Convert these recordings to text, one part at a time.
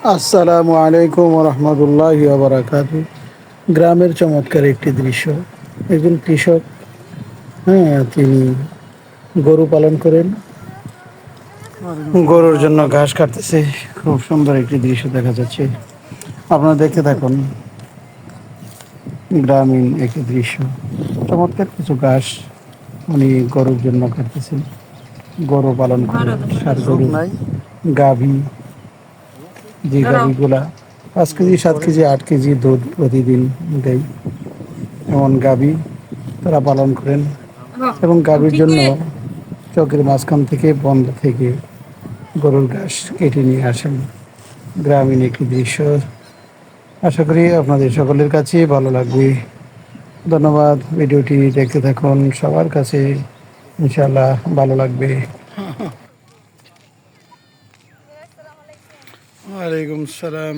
আসসালামু আলাইকুম রহমতুল্লাহি ওয়া বারাকাতুহু। গ্রামের চমৎকার একটি দৃশ্য। একজন কৃষক, তিনি গরু পালন করেন, গরুর জন্য ঘাস কাটতেছে। খুব সুন্দর একটি দৃশ্য দেখা যাচ্ছে। আপনারা দেখতে থাকুন। গ্রামীণ একটি দৃশ্য, চমৎকার কিছু ঘাস উনি গরুর জন্য কাটতেছেন। গরু পালন করেন, ষাট গরু, গাভী, যে গাভীগুলা 5 কেজি, 7 কেজি, 8 কেজি দুধ প্রতিদিন দেয়, এমন গাভী তারা পালন করেন। এবং গাভীর জন্য চকের মাঝখান থেকে বন্ধ থেকে গরুর ঘাস কেটে নিয়ে আসেন। গ্রামীণ একটি দৃশ্য। আশা করি আপনাদের সকলের কাছে ভালো লাগবে। ধন্যবাদ। ভিডিওটি দেখতে থাকুন, সবার কাছে ইনশাআল্লাহ ভালো লাগবে। ওয়ালাইকুম সালাম।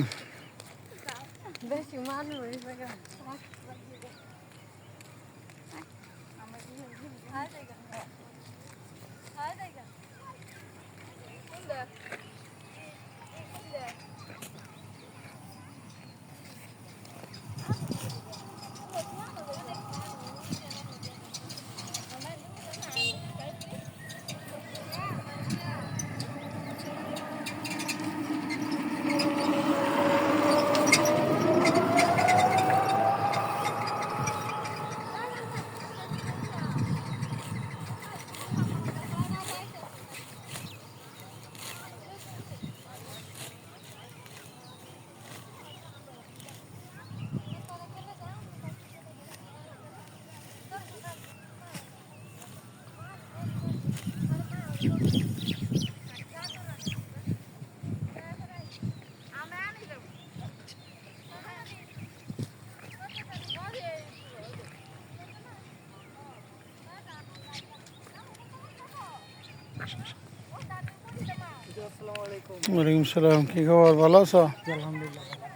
ওয়ালাইকুম সালাম। কি খবর, ভালো আছো? আলহামদুলিল্লাহ।